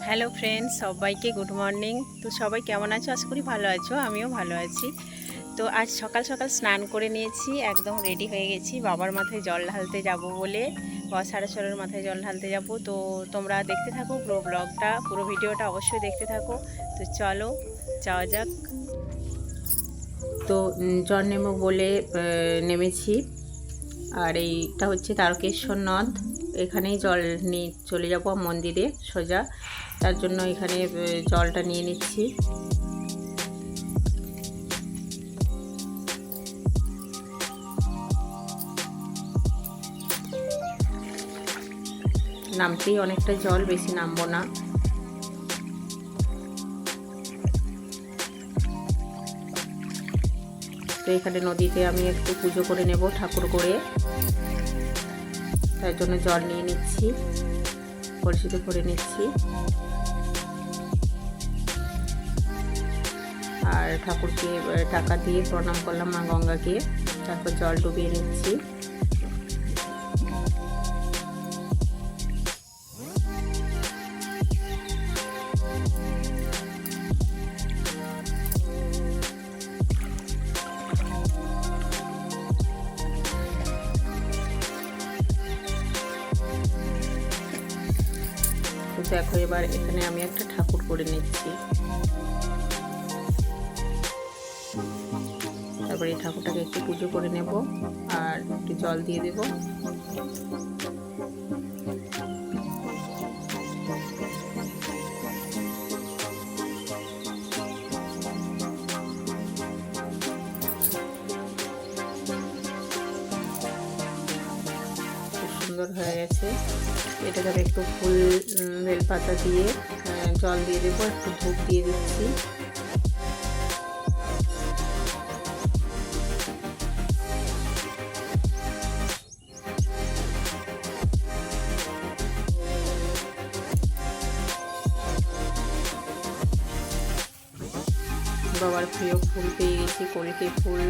Hello friends, সবাইকে good morning. তো সবাই কেমন আছো? আশা করি ভালো আছো, আমিও ভালো আছি। তো আজ সকাল সকাল স্নান করে নিয়েছি, একদম রেডি হয়ে গেছি বাবার মাথায় জল ঢালতে যাব বলে। বাবা সাড়ে ছটার মাথায় জল ঢালতে যাব। তো তোমরা দেখতে থাকো পুরো ব্লগটা, পুরো ভিডিওটা অবশ্যই দেখতে থাকো। তো চলো যাওয়া যাক। তো জল নেব বলে নেমেছি। আর এইটা হচ্ছে তারকেশ্বর নদ। এখানেই জল নিয়ে চলে যাব মন্দিরে সোজা, তার জন্য এখানে জলটা নিয়ে নিচ্ছি। নামতেই অনেকটা জল, বেশি নামবো না। তো এখানে নদীতে আমি একটু পুজো করে নেব ঠাকুর করে, তার জন্য জল নিয়ে নিচ্ছি, পরিচিত করে নিচ্ছি। আর ঠাকুরকে টাকা দিয়ে প্রণাম করলাম মা গঙ্গাকে, তারপর জল ডুবিয়ে নিচ্ছি। দেখো এবার এখানে আমি একটা ঠাকুর করে নিচ্ছি। তারপরে এই ঠাকুরটাকে একটু পুজো করে নেব আর একটু জল দিয়ে দেব। খুব সুন্দর হয়ে গেছে। এটা ধরে একটু ফুল বেলপাতা দিয়ে জল দিয়ে দেবো, একটু ধূপ দিয়ে দিচ্ছি। বাবার প্রিয় ফুল পেয়ে গেছি, কলিতে ফুল,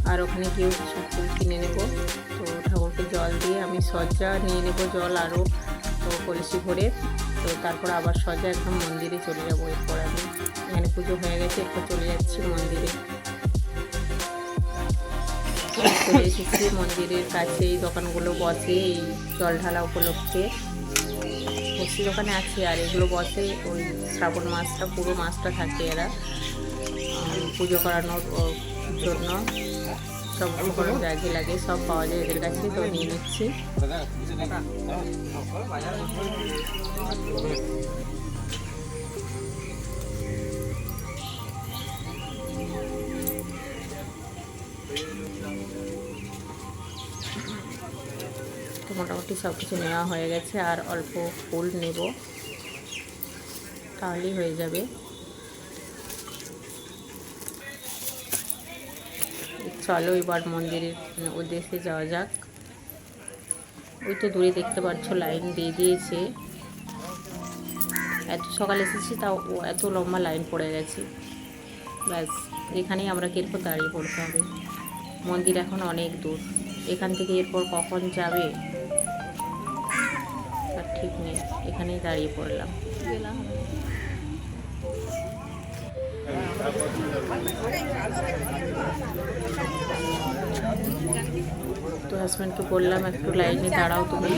আর ওখানে গিয়েও কিছু ফুল কিনে নেব। তো ঠাকুরকে জল দিয়ে আমি সজ্জা নিয়ে নেব, জল আরও কলসি ভরে। তো তারপর আবার সজ্জা একদম মন্দিরে চলে যাবো। এরপর আমি এখানে পুজো হয়ে গেছে, এরপর চলে যাচ্ছি মন্দিরে। চলে এসেছি মন্দিরের কাছে। এই দোকানগুলো বসে এই জল ঢালা উপলক্ষে, মিষ্টি দোকানে আছে। আর এগুলো বসে ওই শ্রাবণ মাসটা, পুরো মাসটা থাকে এরা পুজো করানোর জন্য। সব উপকরণ যা যা লাগে সব পাওয়া যায় এদের কাছে। তো নিয়ে নিচ্ছি। তো মোটামুটি সব কিছু নেওয়া হয়ে গেছে, আর অল্প ফুল নেব, তাহলেই হয়ে যাবে। চলো এবার মন্দিরের উদ্দেশ্যে যাওয়া যাক। ওই তো দূরে দেখতে পাচ্ছ লাইন দিয়ে দিয়েছে। এত সকাল এসেছি তাও এত লম্বা লাইন পড়ে গেছে। ব্যাস এখানেই আমরা এরপর দাঁড়িয়ে পড়তে হবে। মন্দির এখন অনেক দূর, এখান থেকে এরপর কখন যাবে তার ঠিক নেই। এখানেই দাঁড়িয়ে পড়লাম। তো হাজব্যান্ডকে বললাম একটু লাইনে দাঁড়াও তুমি,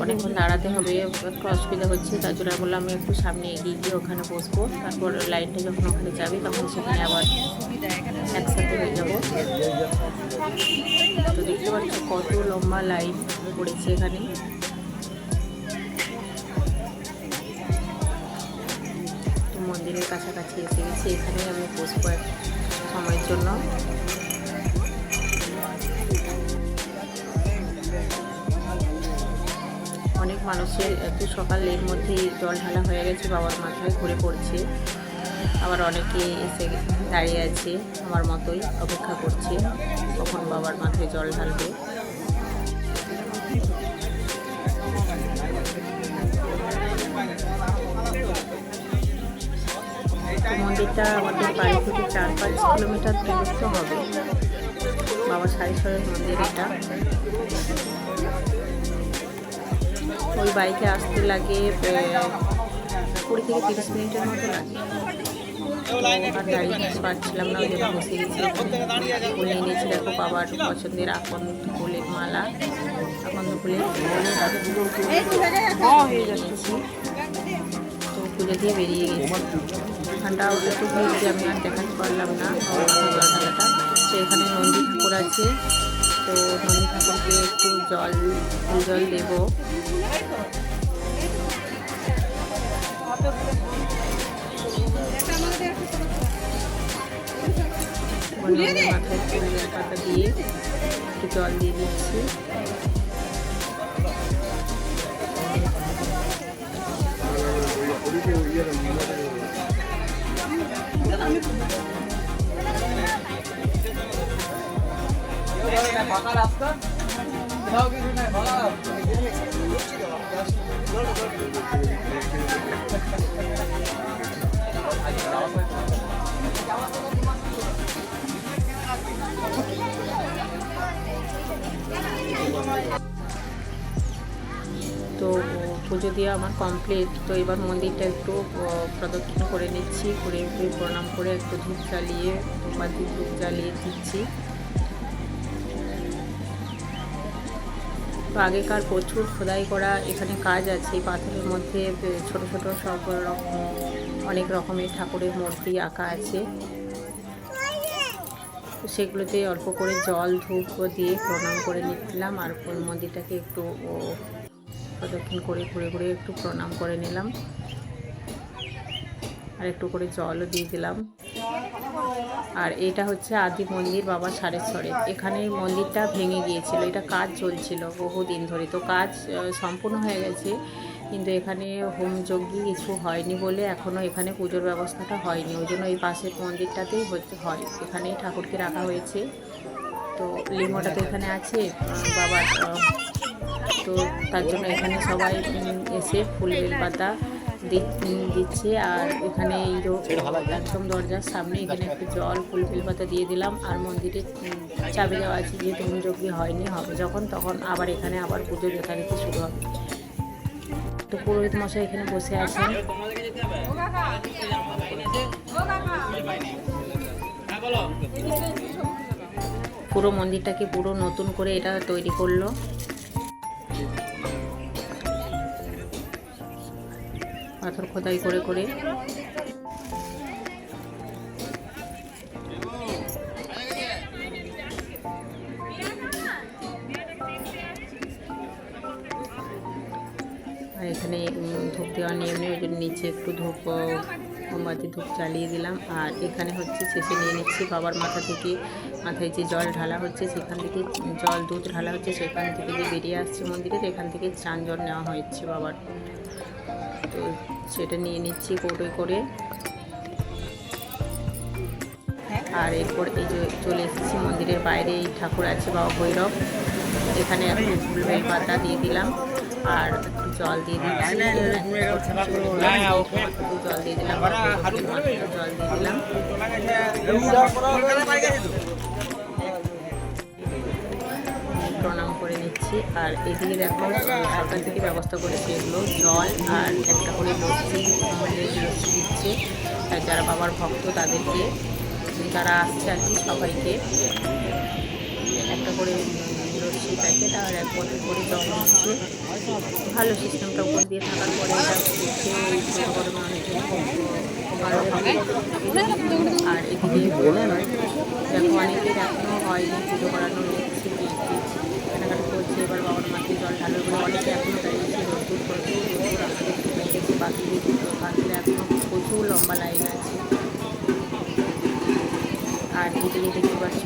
অনেকক্ষণ দাঁড়াতে হবে, একটু অসুবিধা হচ্ছে। তার জন্য বললাম আমি একটু সামনে এগিয়ে গিয়ে ওখানে বসবো, তারপর লাইনটা যখন ওখানে যাবে তখন সেখানে আবার একসাথে হয়ে যাব। তো দেখতে পাচ্ছ কত লম্বা লাইন পড়েছে এখানে। তো মন্দিরের কাছাকাছি এসে গেছি, এখানেই আমি বসবো এক সময়ের জন্য। অনেক মানুষের এত সকালের মধ্যে জল ঢালা হয়ে গেছে, বাবার মাথায় ঘুরে পড়ছে। আবার অনেকে এসে দাঁড়িয়ে আছে আমার মতোই, অপেক্ষা করছে কখন বাবার মাথায় জল ঢালবে। মন্দিরটা আমাদের বাড়ি থেকে 4-5 কিলোমিটার দূরত্ব হবে। বাবা সাইশ্বরের মন্দির এটা। ওই বাইকে আসতে লাগে 20 থেকে 30 মিনিটের মতো লাগে। আর দাঁড়িয়ে পারছিলাম না, ওই জন্য বসে গেছি। ফুল নিয়ে নিয়েছি, দেখো বাবার পছন্দের আকন্দ ফুলের মালা, আকন্দ ফুলের হয়ে যাচ্ছি। তো পুজো দিয়ে বেরিয়ে গেছি। ঠান্ডা একটু হয়েছে, আমি আর দেখাতে পারলাম না জল ঢালাটা। তো এখানে নন্দী ঠাকুর আছে, তো নন্দী ঠাকুরকে একটু ফুল জল দেবো। মাথায় ফুলের পাতা দিয়ে একটু জল দিয়ে দিচ্ছি। ফাঁকা রাস্তা কিছু নাই, ভালো তো পুজো দিয়ে আমার কমপ্লিট। তো এবার মন্দিরটা একটু প্রদক্ষিণ করে নিচ্ছি, করে একটু প্রণাম করে একটু ধূপ জ্বালিয়ে ধূপ জ্বালিয়ে দিচ্ছি। তো আগেকার প্রচুর খোদাই করা এখানে কাজ আছে, পাথরের মধ্যে ছোট ছোট সব অনেক রকমের ঠাকুরের মূর্তি আঁকা আছে। তো সেগুলোতে অল্প করে জল ধূপ দিয়ে প্রণাম করে নিচ্ছিলাম, আর মন্দিরটাকে একটু প্রদক্ষিণ করে ঘুরে ঘুরে একটু প্রণাম করে নিলাম, আর একটু করে জলও দিয়ে দিলাম। আর এটা হচ্ছে আদি মন্দির বাবা সারেশ্বরের। এখানে মন্দিরটা ভেঙে গিয়েছিল, এটা কাজ চলছিল বহুদিন ধরে। তো কাজ সম্পূর্ণ হয়ে গেছে, কিন্তু এখানে হোমযজ্ঞ কিছু হয়নি বলে এখনও এখানে পুজোর ব্যবস্থাটা হয়নি। ওই জন্য এই পাশের মন্দিরটাতেই হয়, এখানেই ঠাকুরকে রাখা হয়েছে। তো লিঙ্গটা তো এখানে আছে বাবার, তো তার জন্য এখানে সবাই এসে ফুল বেলপাতা দিচ্ছে। আর এখানে এই একদম দরজার সামনে এখানে একটু জল ফুল বেলপাতা দিয়ে দিলাম। আর মন্দিরে চাবি দেওয়া আছে, যেহেতু হোমযজ্ঞ হয়নি, হবে যখন তখন আবার এখানে আবার পুজো যথারীতি শুরু হবে। তো পুরোহিত মশাই এখানে বসে আছেন। পুরো মন্দিরটাকে পুরো নতুন করে এটা তৈরি করলো। পাথর খোদাই করে করে। আর এখানে ধূপ দেওয়ার নিয়ম নেই, ওই জন্য নিচে একটু মোমবাতি ধূপ জ্বালিয়ে দিলাম। আর এখানে হচ্ছে শেষে নিয়ে নিচ্ছি বাবার মাথায় যে জল ঢালা হচ্ছে, সেখান থেকে জল দুধ ঢালা হচ্ছে, সেখান থেকে যে বেরিয়ে আসছে মন্দিরে, এখান থেকে স্নান জল নেওয়া হচ্ছে বাবার। তো সেটা নিয়ে নিচ্ছি কৌটোয় করে। আর এরপর এই যে চলে এসেছি মন্দিরের বাইরে, এই ঠাকুর আছে বাবা ভৈরব, এখানে একটু ফুল বেল পাতা দিয়ে দিলাম আর একটু জল দিয়ে দিচ্ছি। জল দিয়ে দিলাম, জল দিয়ে দিলাম। প্রণাম করে নিচ্ছি। আর এদিকে দেখো সরকার থেকে ব্যবস্থা করেছে এগুলো জল আর একটা করে লস্যি দিচ্ছে, যারা বাবার ভক্ত তাদেরকে, যারা আসছে আর কি সবাইকে একটা করে লস্যি প্যাকেট আর এক বোতল করে জল দিচ্ছে। ভালো সিস্টেমটা উপর দিয়ে থাকার পরে এটা দিচ্ছে, গরমে অনেকে ভালো হবে। আর এদিকে দেখো অনেকের এখনও হয়নি পুজো করানো, নিচ্ছি কেনাকাটা করছে। এবার বাবার মাথায় জল ঢালো বলে অনেকে এখনও দাঁড়িয়েছে, রোদ্দুর প্রচুর বাকি বাঁধলে এখনও প্রচুর লম্বা লাইন আছে। আর এদিকে দেখতে পাচ্ছ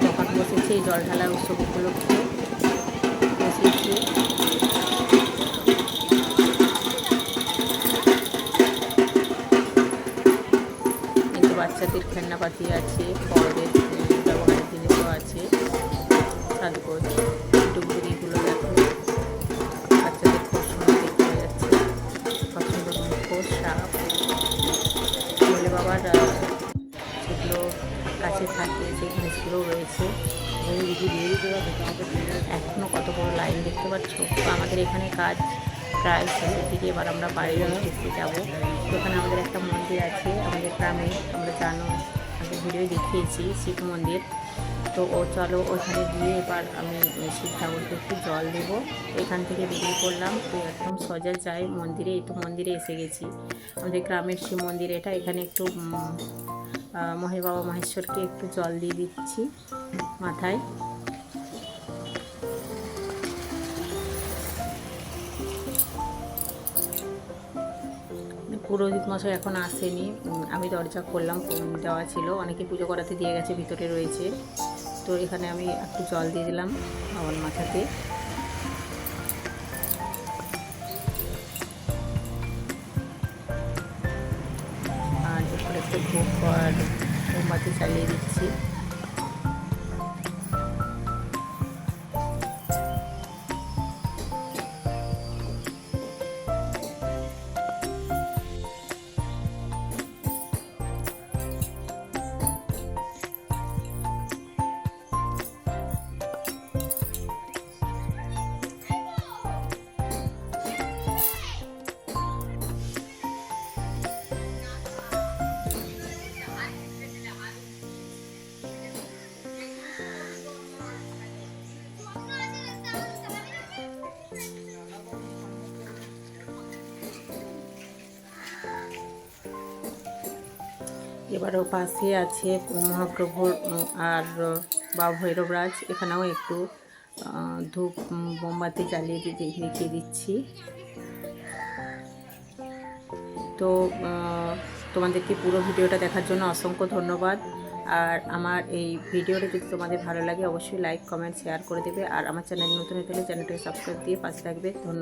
দোকান বসেছে এই জল ঢালার উৎসব উপলক্ষে বসেছে। কিন্তু বাচ্চাদের খেলনাপাতি আছে, বড়দের ব্যবহারের জিনিসও আছে, সাজগোজ ডুবুরিগুলো দেখো বাচ্চাদের খুব সুন্দর দেখতে যাচ্ছে। পছন্দ মুখোশ, সাপ, বলে বাবার সেগুলো কাছে থাকে, সেই জিনিসগুলোও রয়েছে। এখনও কত বড় লাইন দেখতে পাচ্ছ। তো আমাদের এখানে কাজ প্রায় শেষের দিকে। এবার আমরা বাড়ির উদ্দেশ্যে যাবো। তো ওখানে আমাদের একটা মন্দির আছে আমাদের গ্রামে, আমরা জানো আগে ভিডিও দেখিয়েছি, শিব মন্দির। তো চলো ওখানে গিয়ে এবার আমি শিব ঠাকুরকে একটু জল দেবো। এখান থেকে বেরিয়ে পড়লাম, তো একদম সোজা যাই মন্দিরে। এই তো মন্দিরে এসে গেছি, আমাদের গ্রামের শিব মন্দির এটা। এখানে একটু বাবা মহেশ্বরকে একটু জল দিয়ে দিচ্ছি মাথায়। পুরোহিত মশাই এখন আসেনি, আমি দরজা করলাম, দেওয়া ছিল, অনেকে পুজো করাতে দিয়ে গেছে, ভিতরে রয়েছে। তো এখানে আমি একটু জল দিয়ে দিলাম বাবার মাথাতে। আর এরপরে একটু ধূপ আর মোমবাতি চালিয়ে দিচ্ছি। এবারও পাশে আছে মহাপ্রভুর আর বা ভৈরবরাজ, এখানেও একটু ধূপ মোমবাতি জ্বালিয়ে রেখে দিচ্ছি। তো তোমাদেরকে পুরো ভিডিওটা দেখার জন্য অসংখ্য ধন্যবাদ। আর আমার এই ভিডিওটা যদি তোমাদের ভালো লাগে অবশ্যই লাইক কমেন্ট শেয়ার করে দেবে। আর আমার চ্যানেল নতুন হলে চ্যানেলটাকে সাবস্ক্রাইব দিয়ে পাশে থাকবে। ধন্যবাদ।